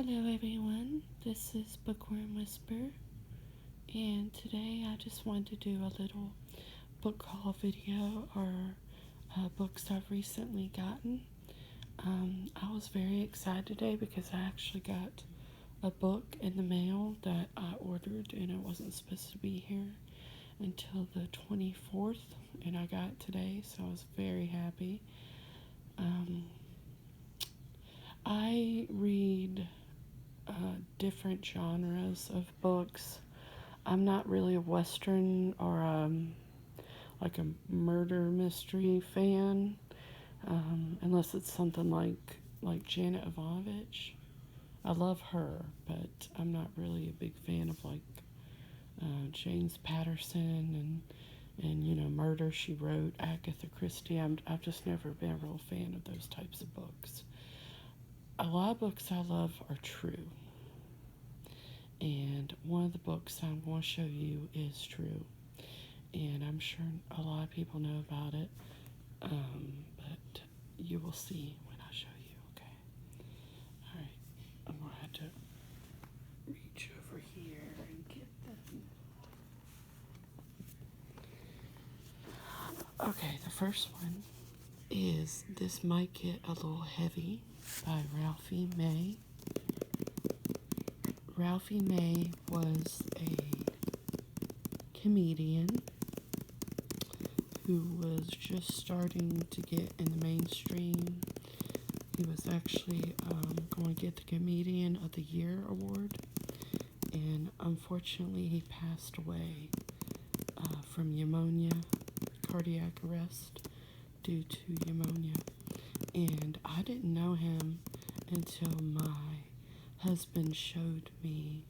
Hello everyone, this is Bookworm Whisper, and today I just wanted to do a little book haul video or books I've recently gotten. I was very excited today because I actually got a book in the mail that I ordered and it wasn't supposed to be here until the 24th, and I got it today, so I was very happy. I read different genres of books. I'm not really a Western or like a murder mystery fan, unless it's something like Janet Ivanovich. I love her, but I'm not really a big fan of like James Patterson and Murder She Wrote, Agatha Christie. I've just never been a real fan of those types of books. A lot of books I love are true. And one of the books I'm going to show you is true. And I'm sure a lot of people know about it. But you will see when I show you, okay? Alright, I'm going to have to reach over here and get them. Okay, the first one is This Might Get a Little Heavy by Ralphie May. Ralphie May was a comedian who was just starting to get in the mainstream. He was actually going to get the Comedian of the Year award, and unfortunately he passed away from pneumonia, cardiac arrest due to pneumonia. And I didn't know him until my husband showed me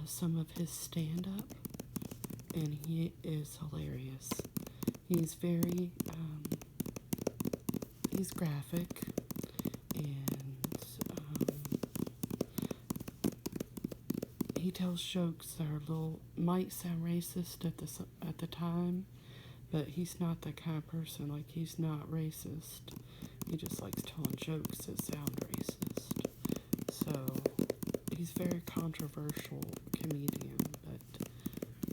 some of his stand-up, and he is hilarious. He's very, he's graphic, and he tells jokes that are might sound racist at the time, but he's not that kind of person. Like, he's not racist. He just likes telling jokes that sound racist. So, he's a very controversial comedian, but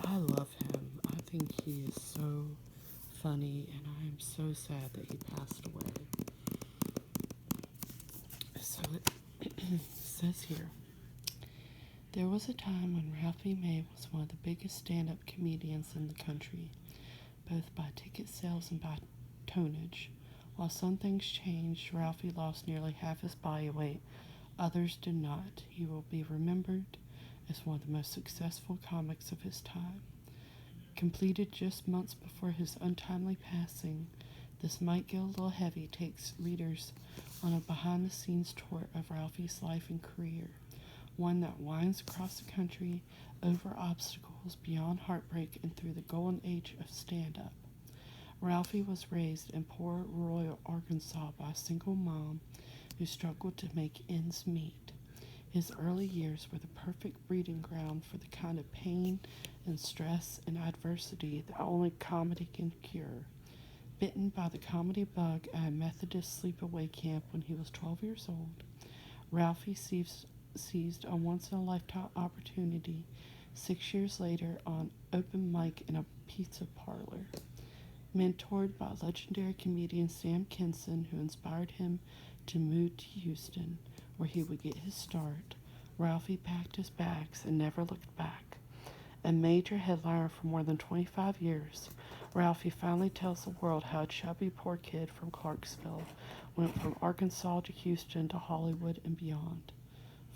I love him. I think he is so funny, and I am so sad that he passed away. So, it says here, there was a time when Ralphie May was one of the biggest stand-up comedians in the country, both by ticket sales and by tonnage. While some things changed, Ralphie lost nearly half his body weight. Others did not. He will be remembered as one of the most successful comics of his time. Completed just months before his untimely passing, This Might Get a Little Heavy takes readers on a behind-the-scenes tour of Ralphie's life and career, one that winds across the country over obstacles, beyond heartbreak, and through the golden age of stand-up. Ralphie was raised in poor rural Arkansas by a single mom who struggled to make ends meet. His early years were the perfect breeding ground for the kind of pain and stress and adversity that only comedy can cure. Bitten by the comedy bug at a Methodist sleepaway camp when he was 12 years old, Ralphie seized a once-in-a-lifetime opportunity 6 years later on open mic in a pizza parlor. Mentored by legendary comedian Sam Kinison, who inspired him to move to Houston, where he would get his start, Ralphie packed his bags and never looked back. A major headliner for more than 25 years, Ralphie finally tells the world how a chubby poor kid from Clarksville went from Arkansas to Houston to Hollywood and beyond.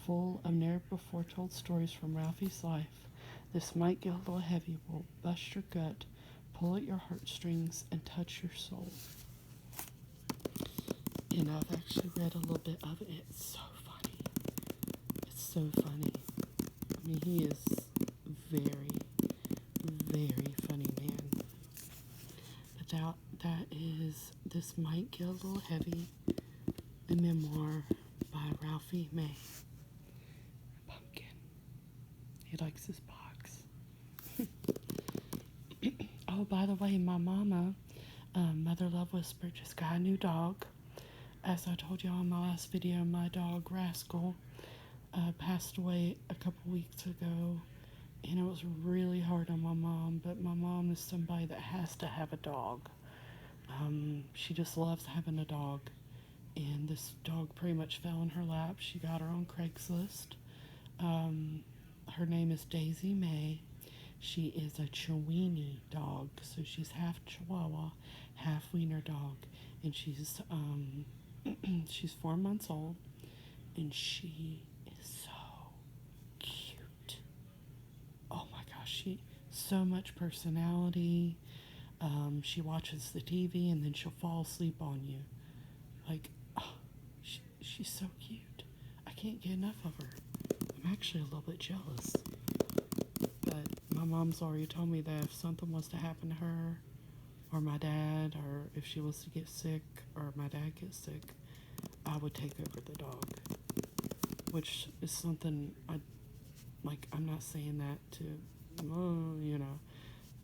Full of never-before-told stories from Ralphie's life, This Might Get a Little Heavy will bust your gut, pull at your heartstrings, and touch your soul. And I've actually read a little bit of it. It's so funny. It's so funny. I mean, he is very, very funny man. But that is This Might Get a Little Heavy, a memoir by Ralphie May. Pumpkin. He likes his box. Oh, by the way, my mama, Mother Love Whisper, just got a new dog. As I told y'all in my last video, my dog Rascal passed away a couple weeks ago, and it was really hard on my mom. But my mom is somebody that has to have a dog. She just loves having a dog, and this dog pretty much fell in her lap. She got her on Craigslist. Um, Her name is Daisy May. She is a Chiweenie dog, so she's half Chihuahua, half Wiener dog, and she's 4 months old, and she is so cute. Oh my gosh, she so much personality. She watches the TV and then she'll fall asleep on you. Like, oh, she's so cute. I can't get enough of her. I'm actually a little bit jealous. But my mom's already told me that if something was to happen to her, or my dad, or if she was to get sick, or my dad gets sick, I would take over the dog. Which is something I'm not saying that to,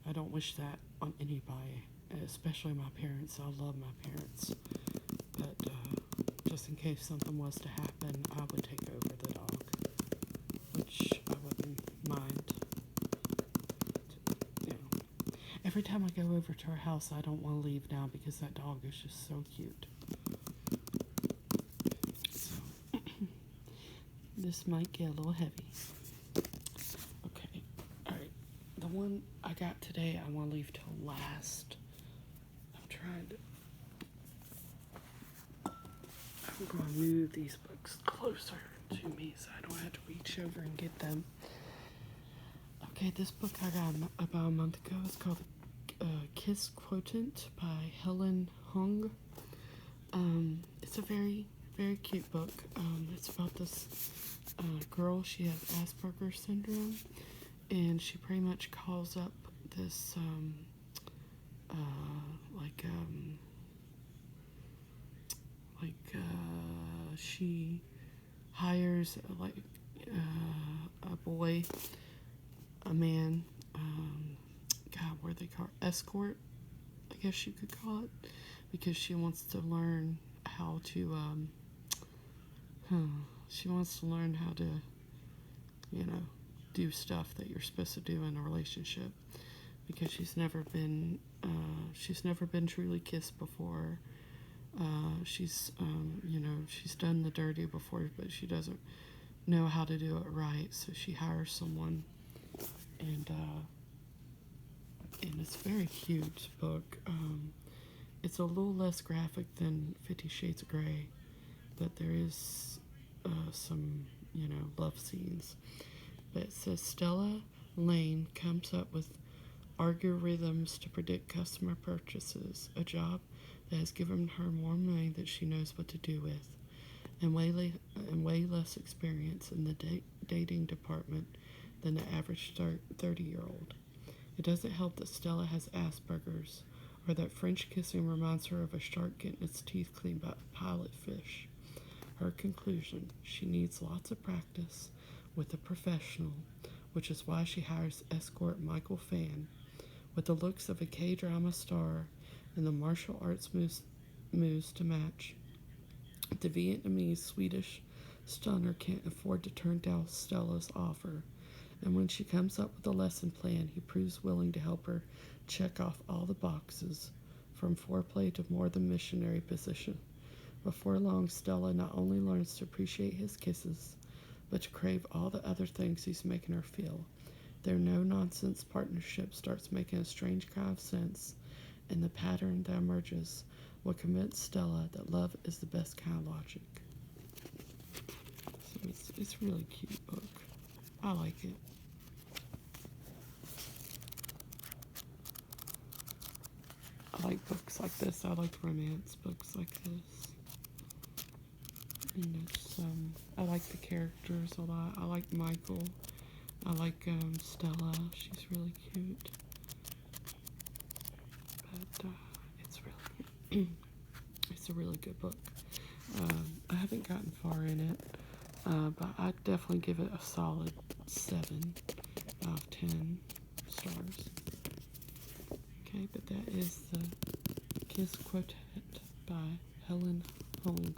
I don't wish that on anybody, especially my parents. I love my parents. But just in case something was to happen, I would take over the dog, which I wouldn't mind. Every time I go over to her house, I don't want to leave now because that dog is just so cute. So, this might get a little heavy. Okay, alright. The one I got today, I want to leave till last. I'm going to move these books closer to me so I don't have to reach over and get them. Okay, this book I got about a month ago. It's called Kiss Quotient by Helen Hong. It's a very, very cute book. It's about this girl. She has Asperger's syndrome, and she pretty much calls up this she hires a boy, a man, what are they called? Escort, I guess you could call it, because she wants to learn how to, do stuff that you're supposed to do in a relationship, because she's never been truly kissed before. She's done the dirty before, but she doesn't know how to do it right, so she hires someone, and it's a very cute book. It's a little less graphic than 50 Shades of Grey, but there is some, love scenes. But it says Stella Lane comes up with algorithms to predict customer purchases, a job that has given her more money than she knows what to do with, and way less experience in the dating department than the average 30-year-old. It doesn't help that Stella has Asperger's, or that French kissing reminds her of a shark getting its teeth cleaned by a pilot fish. Her conclusion: she needs lots of practice with a professional, which is why she hires escort Michael Fan. With the looks of a K-drama star and the martial arts moves to match, the Vietnamese Swedish stunner can't afford to turn down Stella's offer. And when she comes up with a lesson plan, he proves willing to help her check off all the boxes, from foreplay to more than missionary position. Before long, Stella not only learns to appreciate his kisses, but to crave all the other things he's making her feel. Their no-nonsense partnership starts making a strange kind of sense, and the pattern that emerges will convince Stella that love is the best kind of logic. So it's a really cute book. I like it. I like books like this. I like romance books like this. And I like the characters a lot. I like Michael. I like Stella. She's really cute. But it's a really good book. I haven't gotten far in it, but I'd definitely give it a solid 7 out of 10 stars. Okay, but that is the Kiss Quotient by Helen Hong.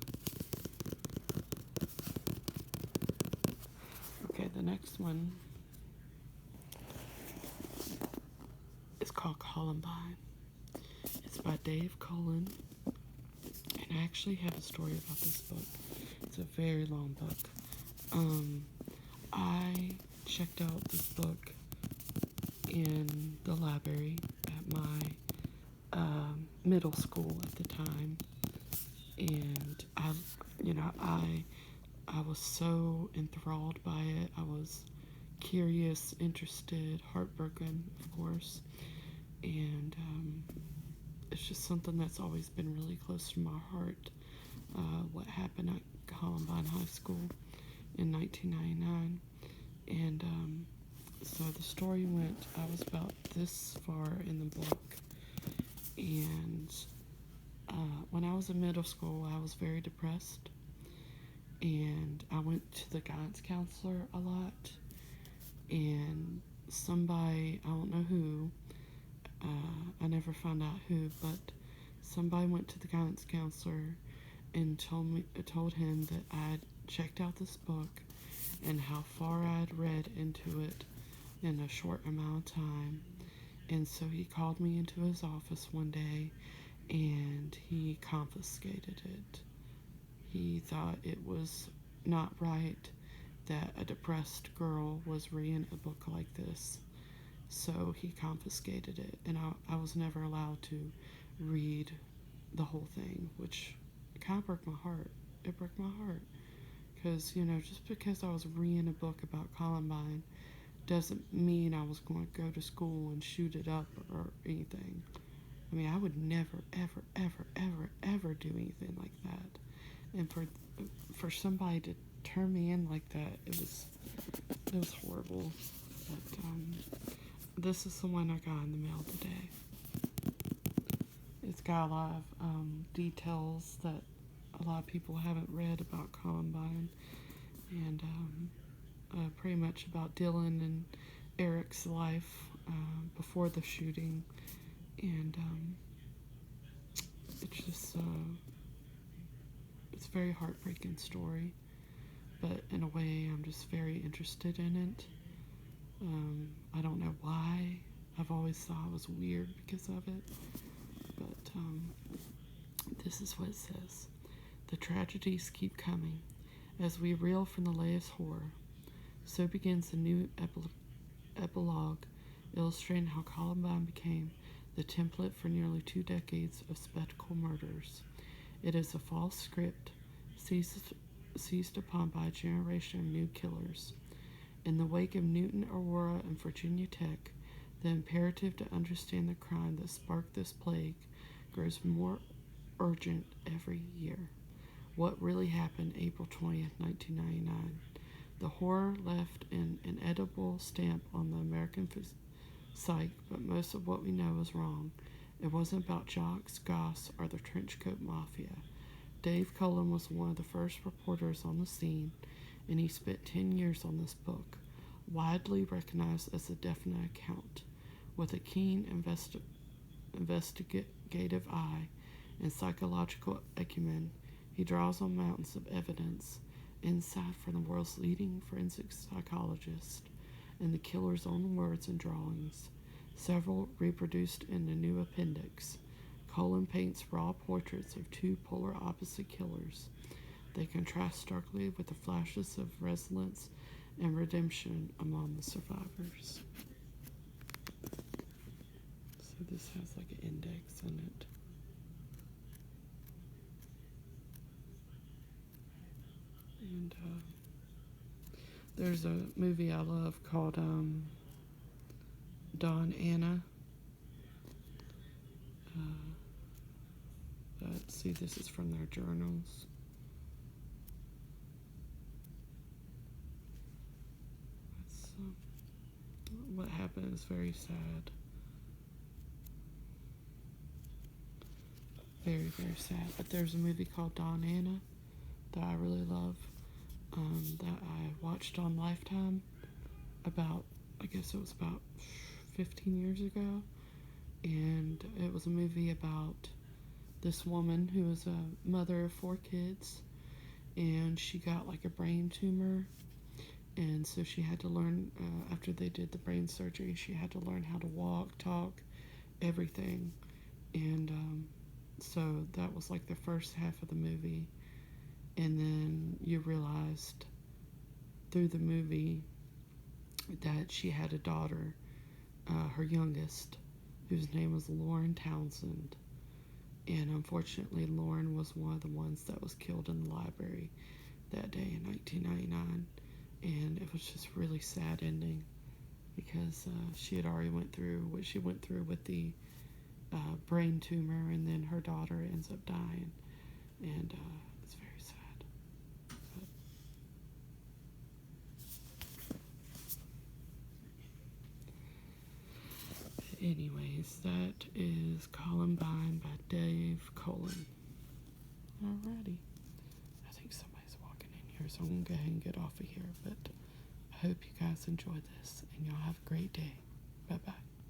the next one is called Columbine. It's by Dave Cullen, and I actually have a story about this book. It's a very long book. I checked out this book in the library at my middle school at the time, and I was so enthralled by it. I was curious, interested, heartbroken, of course, and it's just something that's always been really close to my heart. What happened at Columbine High School in 1999, and so the story went. I was about this far in the book, and when I was in middle school, I was very depressed, and I went to the guidance counselor a lot, and somebody, I don't know who, I never found out who, but somebody went to the guidance counselor and told him that I'd checked out this book and how far I'd read into it in a short amount of time. And so he called me into his office one day and he confiscated it. He thought it was not right that a depressed girl was reading a book like this. So he confiscated it, and I was never allowed to read the whole thing, which kind of broke my heart. It broke my heart. Because, just because I was reading a book about Columbine doesn't mean I was going to go to school and shoot it up or anything. I mean, I would never, ever, ever, ever, ever do anything like that. And for somebody to turn me in like that, it was horrible. But this is the one I got in the mail today. It's got a lot of details that a lot of people haven't read about Columbine, and pretty much about Dylan and Eric's life before the shooting, and it's just it's a very heartbreaking story, but in a way I'm just very interested in it. I don't know why. I've always thought it was weird because of it, but this is what it says. The tragedies keep coming as we reel from the latest horror. So begins the new epilogue, illustrating how Columbine became the template for nearly 2 decades of spectacle murders. It is a false script seized upon by a generation of new killers. In the wake of Newton, Aurora, and Virginia Tech, the imperative to understand the crime that sparked this plague grows more urgent every year. What really happened April 20th, 1999? The horror left an inedible stamp on the American psyche, but most of what we know is wrong. It wasn't about jocks, goths, or the trenchcoat mafia. Dave Cullen was one of the first reporters on the scene, and he spent 10 years on this book, widely recognized as a definite account. With a keen investigative eye and psychological acumen, he draws on mountains of evidence, insight from the world's leading forensic psychologist, and the killer's own words and drawings, several reproduced in the new appendix. Cullen paints raw portraits of 2 polar opposite killers. They contrast starkly with the flashes of resilience and redemption among the survivors. So this has like an index in it. And there's a movie I love called Dawn Anna. But see, this is from their journals. What happened is very sad. Very, very sad. But there's a movie called Dawn Anna that I really love, that I watched on Lifetime I guess it was about 15 years ago. And it was a movie about this woman who was a mother of 4 kids, and she got like a brain tumor, And so she had to learn, after they did the brain surgery, she had to learn how to walk, talk, everything. And so that was like the first half of the movie. And then you realized through the movie that she had a daughter, her youngest, whose name was Lauren Townsend. And unfortunately, Lauren was one of the ones that was killed in the library that day in 1999. And it was just really sad ending because she had already went through what she went through with the brain tumor, and then her daughter ends up dying. And it's very sad. But anyways, that is Columbine by Dave Cullen. Alrighty. I think somebody's walking in here, so I'm going to go ahead and get off of here. But I hope you guys enjoy this, and y'all have a great day.